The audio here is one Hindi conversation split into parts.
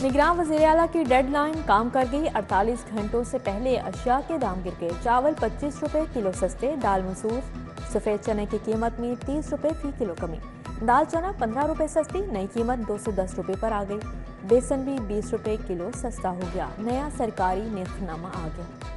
निगरान वज़ीर आला की डेडलाइन काम कर गई। 48 घंटों से पहले अशिया के दाम गिर गए। चावल 25 रुपये किलो सस्ते, दाल मसूर सफ़ेद चने की कीमत में 30 रुपये फी किलो कमी, दाल चना 15 रुपये सस्ती, नई कीमत 2 से 10 रुपये पर आ गई। बेसन भी 20 रुपये किलो सस्ता हो गया, नया सरकारी निर्खनामा आ गया।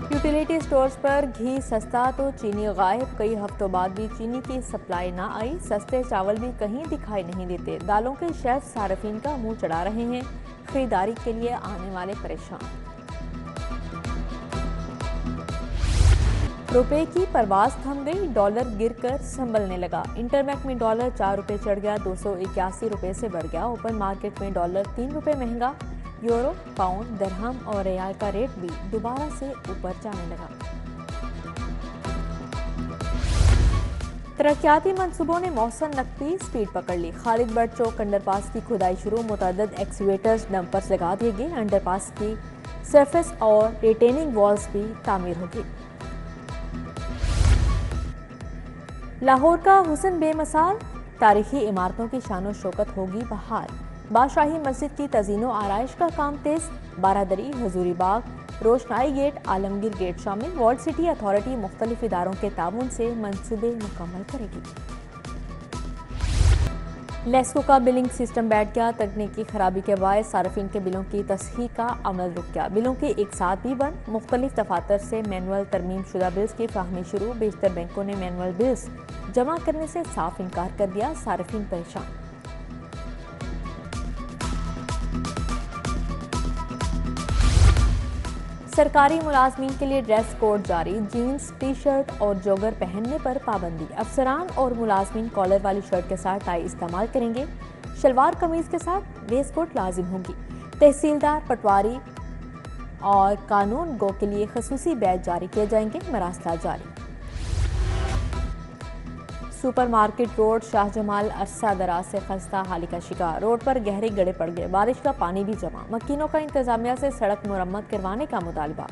यूटिलिटी स्टोर्स पर घी सस्ता तो चीनी गायब। कई हफ्तों बाद भी चीनी की सप्लाई ना आई। सस्ते चावल भी कहीं दिखाई नहीं देते। दालों के शेफ सार्फिन का मुंह चढ़ा रहे हैं। खरीदारी के लिए आने वाले परेशान। रुपए की परवाज थम गई, डॉलर गिरकर संभलने लगा। इंटरबैंक में डॉलर 4 रुपये चढ़ गया, 281 रुपये से बढ़ गया। ओपन मार्केट में डॉलर 3 रुपये महंगा। यूरो, पाउंड, दरहम और रियाल का रेट भी दोबारा से ऊपर जाने लगा। तरक्याती मंसूबों ने मौसम नकदी स्पीड पकड़ ली। खालिद बट चौक अंडरपास की खुदाई शुरू, मुतअद्दिद एक्सवेटर्स डंपर्स लगा दिए गए। अंडरपास की सरफेस और रिटेनिंग वॉल्स भी तामीर होगी। लाहौर का हुस्न बेमिसाल, तारीखी इमारतों की शानो शौकत होगी बहाल। बादशाही मस्जिद की तज़ीनो आराइश का काम तेज। बारादरी, हजूरी बाग, रोशनाई गेट, आलमगीर गेट शामिल। वर्ल्ड सिटी अथॉरिटी मुख्तलिफ इदारों के ताउन से मंसूबे मुकम्मल करेगी। लेस्को का बिलिंग सिस्टम बैठ गया। तकनीकी खराबी के बायस सार्फिन के बिलों की तस्हीह का अमल रुक गया। बिलों के एक साथ भी बंद। मुख्तलिफ दफातर से मैनुअल तरमीम शुदा बिल्स की फाहमी शुरू। बेशतर बैंकों ने मैनुअल बिल्स जमा करने से साफ इनकार कर दिया। सार्फिन परेशान। सरकारी मुलाजमीन के लिए ड्रेस कोड जारी। जीन्स, टी शर्ट और जॉगर पहनने पर पाबंदी। अफसरान और मुलाजमीन कॉलर वाली शर्ट के साथ टाई इस्तेमाल करेंगे। शलवार कमीज के साथ वेस्ट कोट लाजिम होगी। तहसीलदार, पटवारी और कानून गो के लिए खसूसी बैच जारी किए जाएंगे। मरासला जारी। सुपरमार्केट रोड शाहजमाल अरसा दराज से खस्ता हाली का शिकार। रोड पर गहरे गड्ढे पड़ गए, बारिश का पानी भी जमा। मकीनों का इंतजामिया से सड़क मुरम्मत करवाने का मुतालबा।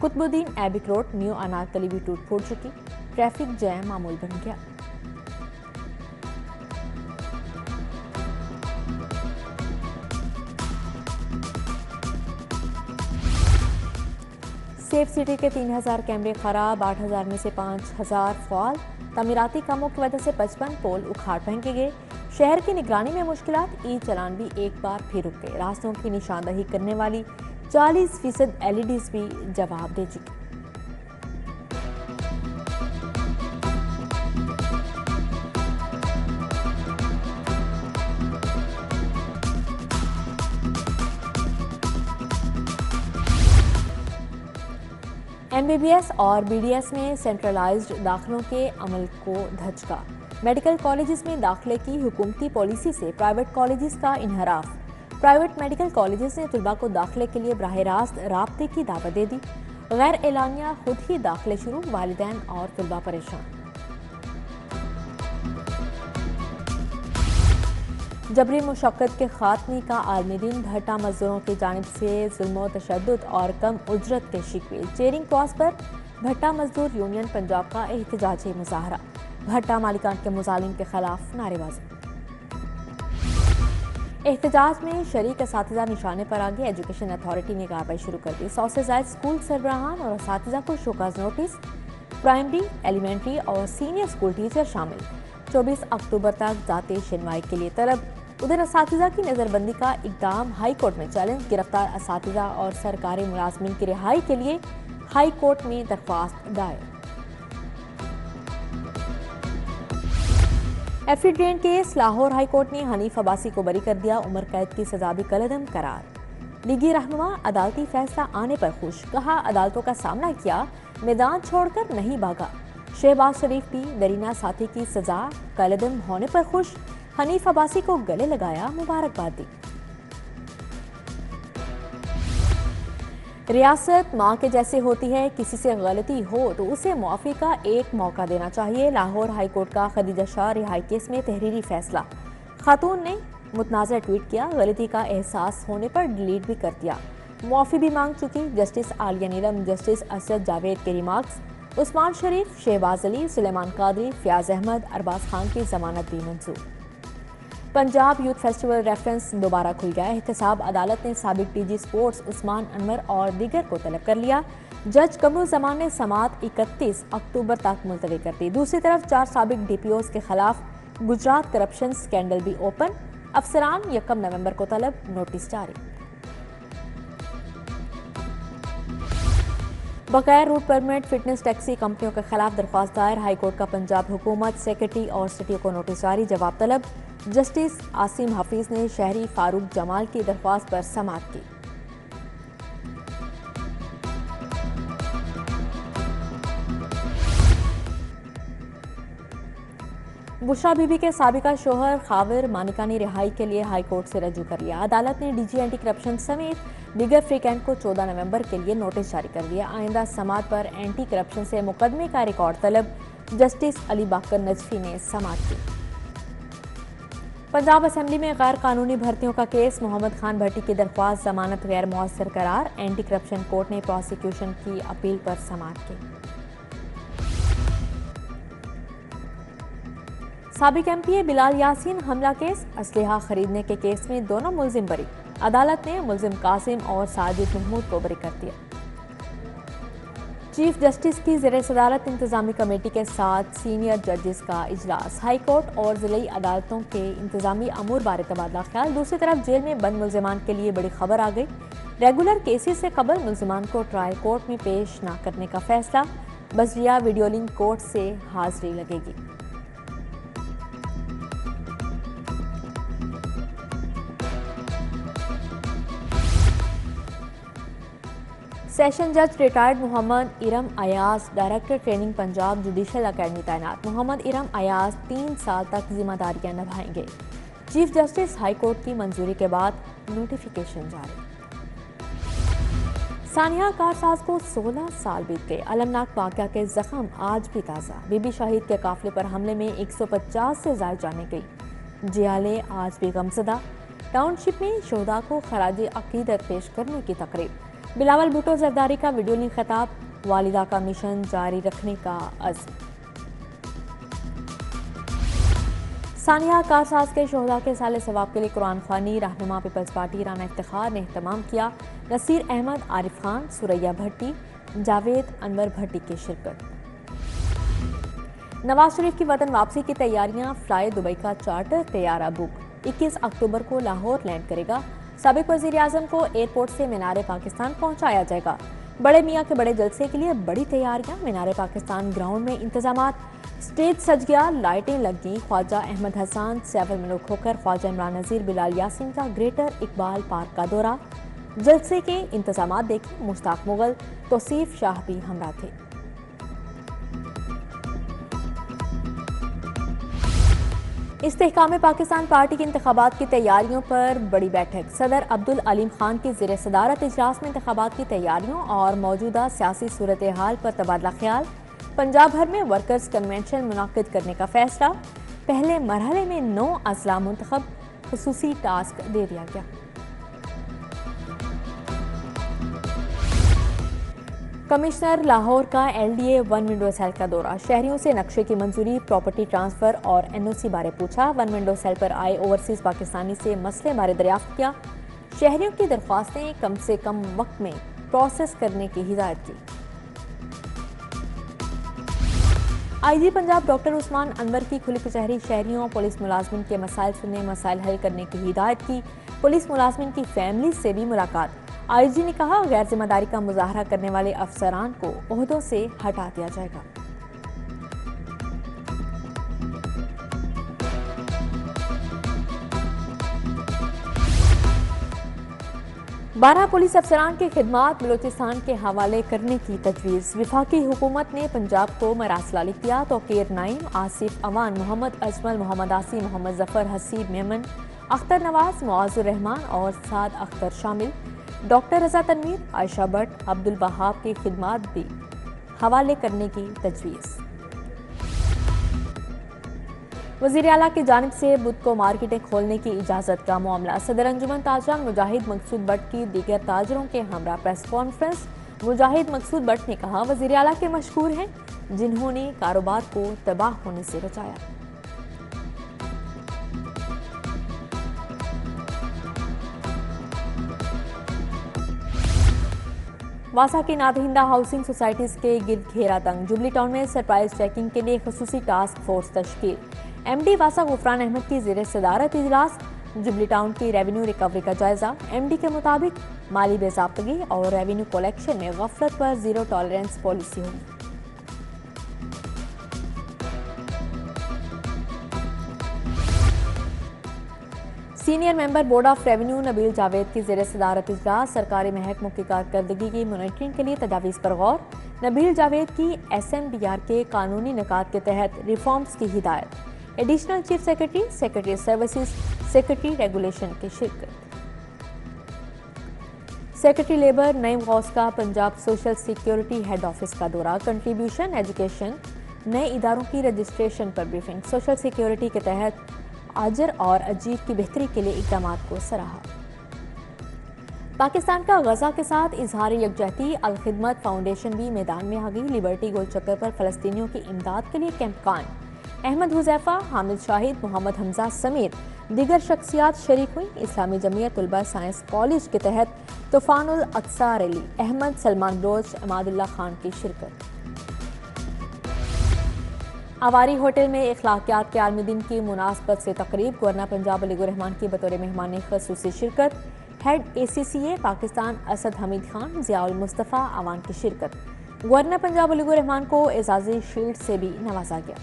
कुतुबुद्दीन ऐबिक रोड, न्यू अनारकली भी टूट फूट चुकी। ट्रैफिक जैम मामूल बन गया। सेफ सिटी के 3000 कैमरे खराब, 8000 में से 5000 फॉल। तमीराती कामों की वजह से 55 पोल उखाड़ फेंके गए। शहर की निगरानी में मुश्किलात। ई चलान भी एक बार फिर रुक गए। रास्तों की निशानदही करने वाली 40% LEDs भी जवाब दे चुकी। MBBS और BDS में सेंट्रलाइज्ड दाखिलों के अमल को धचका। मेडिकल कॉलेजेस में दाखिले की हुकूमती पॉलिसी से प्राइवेट कॉलेजेस का इनहराफ। प्राइवेट मेडिकल कॉलेजेस ने तलबा को दाखिले के लिए बराह रास्त राब्ते की दावत दे दी। गैर एलानिया खुद ही दाखिले शुरू, वालिदैन और तलबा परेशान। जबरी मुशक्कत के खात्मे का आलमी दिन। भट्टा मजदूरों की जानिब से जुल्म तशद्दुद और कम उजरत के शिकवे। चेयरिंग क्रॉस पर भट्टा मजदूर यूनियन पंजाब का एहतजाजी मुजाहरा। भट्टा मालिकान के मुजालिम के खिलाफ नारेबाजी। एहतजाज में शरीक असातिज़ा निशाने पर आ गए। एजुकेशन अथॉरिटी ने कार्रवाई शुरू कर दी। 100 से ज़ायद स्कूल सरबराहान और असातिज़ा को शोकाज नोटिस। प्राइमरी, एलिमेंट्री और सीनियर स्कूल टीचर शामिल। 24 अक्टूबर तक जाते शिनवाई के लिए तलब। उधर असातिज़ा की नज़रबंदी का इकदाम हाई कोर्ट में चैलेंज। गिरफ्तार असातिज़ा और सरकारी मुलाजमीन की रिहाई के लिए हाई कोर्ट में दरख्वास्त दायर। Affidavit case. Lahore high court ने हनीफ अब्बासी को बरी कर दिया। उम्र कैद की सजा भी कलअदम करार। लीगी रहनुमा अदालती फैसला आने पर खुश। कहा अदालतों का सामना किया, मैदान छोड़कर नहीं भागा। शहबाज शरीफ भी दरीना साथी की सजा कलअदम होने पर खुश। हनीफ अब्बासी को गले लगाया, मुबारकबाद दी। रियासत माँ के जैसे होती है, किसी से गलती हो तो उसे मुआफ़ी का एक मौका देना चाहिए। लाहौर हाई कोर्ट का खदीजा शाह रिहाई केस में तहरीरी फैसला। खातून ने मुतनाज़ा ट्वीट किया, गलती का एहसास होने पर डिलीट भी कर दिया। मुआफ़ी भी मांग चुकी। जस्टिस आलिया नीलम, जस्टिस असद जावेद के रिमार्क्स। उस्मान शरीफ, शहबाज अली, सुलेमान कादरी, फयाज अहमद, अरबाज खान की जमानत भी मंजूर। पंजाब यूथ फेस्टिवल रेफरेंस दोबारा खुल गया। एहतसाब अदालत ने साबिक डीजी स्पोर्ट्स उस्मान अनवर और दीगर को तलब कर लिया। जज कमरुल जमान ने समात 31 अक्टूबर तक मुलतवी कर दी। दूसरी तरफ 4 साबिक डीपीओज के खिलाफ गुजरात करप्शन स्कैंडल भी ओपन। अफसरान 1 नवंबर को तलब, नोटिस जारी। बगैर रूट परमिट फिटनेस टैक्सी कंपनियों के खिलाफ दरख्वास्त दायर। हाईकोर्ट का पंजाब हुकूमत, सेक्रेटरी और सिटी को नोटिस जारी। जवाब तलब। जस्टिस आसिम हफीज ने शहरी फारूक जमाल की दरख्वास्त पर समाअत की। बुशरा बीबी के साबिका शोहर खाविर मानिका ने रिहाई के लिए हाई कोर्ट से रजू कर लिया। अदालत ने डीजी एंटी करप्शन समेत दीगर फ्रीकैंट को 14 नवंबर के लिए नोटिस जारी कर दिया। आइंदा समात पर एंटी करप्शन से मुकदमे का रिकॉर्ड तलब। जस्टिस अली बाकर नजफी ने समाअत की। पंजाब असेंबली में गैर कानूनी भर्तियों का केस। मोहम्मद खान भट्टी की दरख्वास्त जमानत गैर मुअस्सर करार। एंटी करप्शन कोर्ट ने प्रोसिक्यूशन की अपील पर समाअत की। साबिक एमपीए बिलाल यासीन हमला केस। असलहा खरीदने के केस में दोनों मुलजिम बरी। अदालत ने मुलजिम कासिम और साजिद महमूद को बरी कर दिया। चीफ जस्टिस की ज़ेर सदारत इंतजामी कमेटी के साथ सीनियर जजेस का इजलास। हाई कोर्ट और जिले अदालतों के इंतजामी अमूर बारे तबादला ख्याल। दूसरी तरफ जेल में बंद मुलजिमान के लिए बड़ी खबर आ गई। रेगुलर केसेस से कबल मुलजिमान को ट्रायल कोर्ट में पेश न करने का फैसला। बजरिया वीडियो लिंक कोर्ट से हाजिरी लगेगी। सेशन जज retired Mohammad Iram Ayaz director training Punjab judicial academy तैनात। मोहम्मद इरम अयाज 3 साल तक जिम्मेदारियां निभाएंगे। चीफ जस्टिस हाई कोर्ट की मंजूरी के बाद नोटिफिकेशन जारी। सानिया कारसाज को 16 साल बीत गए। अलमनाक वाक़या के जख्म आज भी ताज़ा। बीबी शाहिद के काफिले पर हमले में 150 से ज़ायद जाने गई। जियाले आज भी गमज़दा। टाउनशिप में शोहदा को खराज अकीदत पेश करने की तकरीब। बिलावल भुट्टो जरदारी का वीडियो लिंक खिताब। वालिदा का मिशन जारी रखने का अज़्म। सानिया कारसाज के शोहदा के साले सवाब के लिए कुरान ख्वानी। रहनुमा पीपल्स पार्टी राना इफ्तिखार ने एहतमाम किया। नसीर अहमद, आरिफ खान, सुरैया भट्टी, जावेद अनवर भट्टी की शिरकत। नवाज शरीफ की वतन वापसी की तैयारियां। फ्लाई दुबई का चार्टर तैयारा बुक। 21 अक्टूबर को लाहौर लैंड करेगा। साबिक वज़ीर आज़म को एयरपोर्ट से मीनार पाकिस्तान पहुंचाया जाएगा। बड़े मियाँ के बड़े जलसे के लिए बड़ी तैयारियां। मीनार पाकिस्तान ग्राउंड में इंतजामात। स्टेज सज गया, लाइटें लग गई। ख्वाजा अहमद हसन, सैफ मुल्क होकर ख्वाजा इमरान नज़ीर, बिलाल यासीन का ग्रेटर इकबाल पार्क का दौरा। जलसे के इंतजामात देखें। मुश्ताक मुगल, तौसीफ शाह भी हमरा थे। इस्तेहकाम पाकिस्तान पार्टी की इंतखाबात की तैयारियों पर बड़ी बैठक। सदर अब्दुल अलीम खान की ज़ेर सदारत इजलास में इंतखाबात की तैयारियों और मौजूदा सियासी सूरत हाल पर तबादला ख्याल। पंजाब भर में वर्कर्स कन्वेंशन मुनाकिद करने का फैसला। पहले मरहले में 9 अजला मुंतखब। खुसूसी टास्क दे दिया गया। कमिश्नर लाहौर का LDA 1 विंडो सेल का दौरा। शहरियों से नक्शे की मंजूरी, प्रॉपर्टी ट्रांसफर और NOC बारे पूछा। 1 विंडो सेल पर आए ओवरसीज पाकिस्तानी से मसले बारे दरियाफ्त किया। शहरियों की दरख्वास्तें कम से कम वक्त में प्रोसेस करने की हिदायत की। IG पंजाब डॉक्टर उस्मान अनवर की खुली कचहरी। शहरियों पुलिस मुलाजमिन के मसाइल सुनने, मसाइल हल करने की हिदायत की। पुलिस मुलाजमिन की फैमिली से भी मुलाकात। IG ने कहा, गैर जिम्मेदारी का मुजाहरा करने वाले अफसरान को ओहदों से हटा दिया जाएगा। बारह पुलिस अफसरान की खिदमात बलूचिस्तान के हवाले करने की तजवीज़। वफाकी हुकूमत ने पंजाब को मरासला लिख दिया। तौकीर नाइम, आसिफ अवान, मोहम्मद अजमल, मोहम्मद आसिम, मोहम्मद जफर, हसीब मेमन, अख्तर नवाज, मुआजुर रहमान और साद अख्तर शामिल। डॉक्टर रजा तनवीर, आयशा भट्ट, अब्दुल वहाब की खिदमात भी हवाले करने की तजवीज़। वज़ीर आला की जानिब से बुध को मार्केटें खोलने की इजाज़त का मामला। सदर अंजुमन ताजरान मुजाहिद मकसूद भट्ट की दीगर ताजरों के हमरा प्रेस कॉन्फ्रेंस। मुजाहिद मकसूद भट्ट ने कहा, वज़ीर आला के मशकूर हैं, जिन्होंने कारोबार को तबाह होने से बचाया। वासा की नादहिंदा हाउसिंग सोसाइटीज के गिर्द घेरा तंग। जुबली टाउन में सरप्राइज चेकिंग के लिए खसूसी टास्क फोर्स तश्कील। एमडी वासा गुफरान अहमद की ज़ेर सदारत इजलास। जुबली टाउन की रेवेन्यू रिकवरी का जायजा। एमडी के मुताबिक माली बेज़ाब्तगी और रेवेन्यू कलेक्शन में गफलत पर जीरो टॉलरेंस पॉलिसी होगी। Senior member board of revenue Nabeel Javed की ज़ेर सदारत इजलास। सरकारी महकमों की कारकर्दगी की मॉनिटरिंग के लिए तजावीज़ पर गौर। नबील जावेद की SMDR के कानूनी निकात के तहत रिफॉर्म्स की हिदायत। Additional chief secretary, secretary services, secretary regulation की शिरकत। सेक्रेटरी लेबर नईम गौस का Punjab social security head office का दौरा। कंट्रीब्यूशन, एजुकेशन, नए इदारों की रजिस्ट्रेशन पर ब्रीफिंग। सोशल सिक्योरिटी के तहत आजर और अजीब की बेहतरी के लिए इक़दाम को सराहा। पाकिस्तान का गजा के साथ इजहार यकजहती। अल खिदमत फाउंडेशन भी मैदान में आ गई। लिबर्टी गोल चक्कर पर फलस्तीनियों की इमदाद के लिए कैंप कान। अहमद हुजैफा, हामिद शाहिद, मोहम्मद हमजा समेत दीगर शख्सियात शरीक हुई। इस्लामी जमीयत तुलबा साइंस कॉलेज के तहत तूफानुल अक्सा रैली। अहमद, सलमान बलोच, अमादुल्ला खान की शिरकत। आवारी होटल में इखलाकियात के आलमी दिन की मुनासबत से तकरीब। गवर्नर पंजाब अली रहमान की बतौर मेहमान खसूसी शिरकत। हेड ACCA पाकिस्तान असद हमीद खान, ज़ियाउल मुस्तफ़ा आवान की शिरकत। गवर्नर पंजाब अली रहमान को एजाज़ी शील्ड से भी नवाजा गया।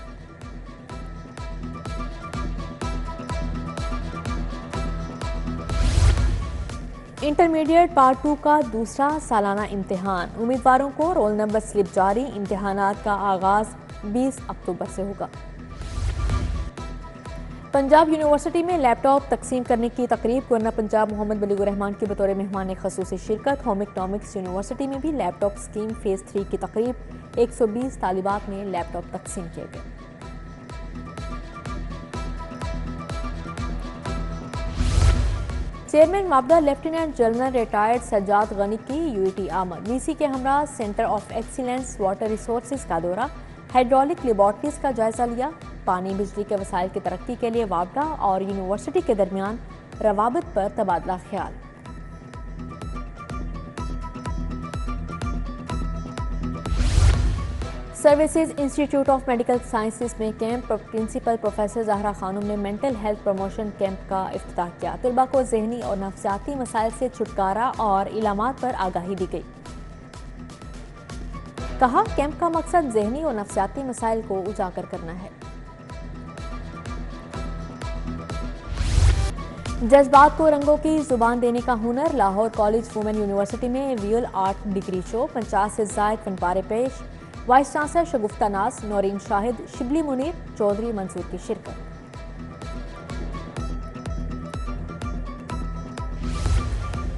इंटरमीडिएट पार्ट 2 का दूसरा सालाना इम्तिहान। उम्मीदवारों को रोल नंबर स्लिप जारी। इम्तिहानात का आगाज 20 अक्टूबर से होगा। पंजाब यूनिवर्सिटी में लैपटॉप तकसीम करने की तकरीब। गवर्नर पंजाब मोहम्मद बलीगुर रहमान की बतौर मेहमान खसूसी शिरकत। होम इकनॉमिक्स यूनिवर्सिटी में भी लैपटॉप स्कीम फेज 3 की तकरीब। 120 तालिबात में लैपटॉप तकसीम किए गए। चेयरमैन माबदा lieutenant general retired Sajjad Ghani की UET आमद। VC के हमरा centre of excellence water resources का दौरा। हाइड्रोलिक लेबॉर्ट्रीज का जायजा लिया। पानी बिजली के वसाइल की तरक्की के लिए वापडा और यूनिवर्सिटी के दरमियान रवाबत पर तबादला ख्याल। Services institute of medical sciences में camp. Principal professor Zahra Khanum ने मेंटल हेल्थ प्रमोशन कैंप का इफ्तिताह किया। तलबा को ज़हनी और नफ्सियाती मसाइल से छुटकारा और इलामात पर आगाही दी गई। कहा, कैंप का मकसद ज़हनी और नफ्सियाती मसाइल को उजागर करना है। जज्बात को रंगों की जुबान देने का हुनर। लाहौर कॉलेज वुमेन यूनिवर्सिटी में विजुअल आर्ट डिग्री शो। 50 से ज़ायद फनपारे पेश। वाइस चांसलर शगुफ्ता नाज, नौरीन शाहिद, शिबली मुनीर, चौधरी मंसूर की शिरकत।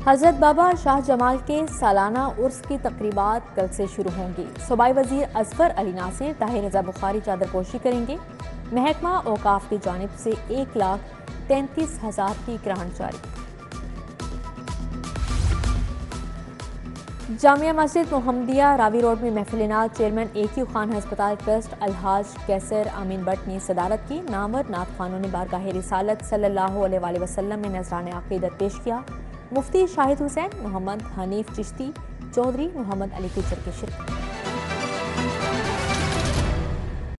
हजरत बाबा शाह जमाल के सालाना उर्स की तकरीबात कल से शुरू होंगी। सूबाई वजीर अजफर अली नासिर ताहिर रजा बुखारी चादरपोशी करेंगे। महकमा औकाफ की जानिब से 1,33,000 की ग्रांट जारी। जामिया मस्जिद मोहम्मदिया रावी रोड में महफिल नात। चेयरमैन AQ खान हस्पताल ट्रस्ट अलहाज कैसर अमीन भट्ट ने सदारत की। नामवर नात खानों ने बारगाह रिसालत सल्लल्लाहु अलैहि वसल्लम में नजराने अक़ीदत पेश किया। मुफ्ती शाहिद हुसैन, मोहम्मद हनीफ चिश्ती, चौधरी मोहम्मद अली गुजर की शिरकत।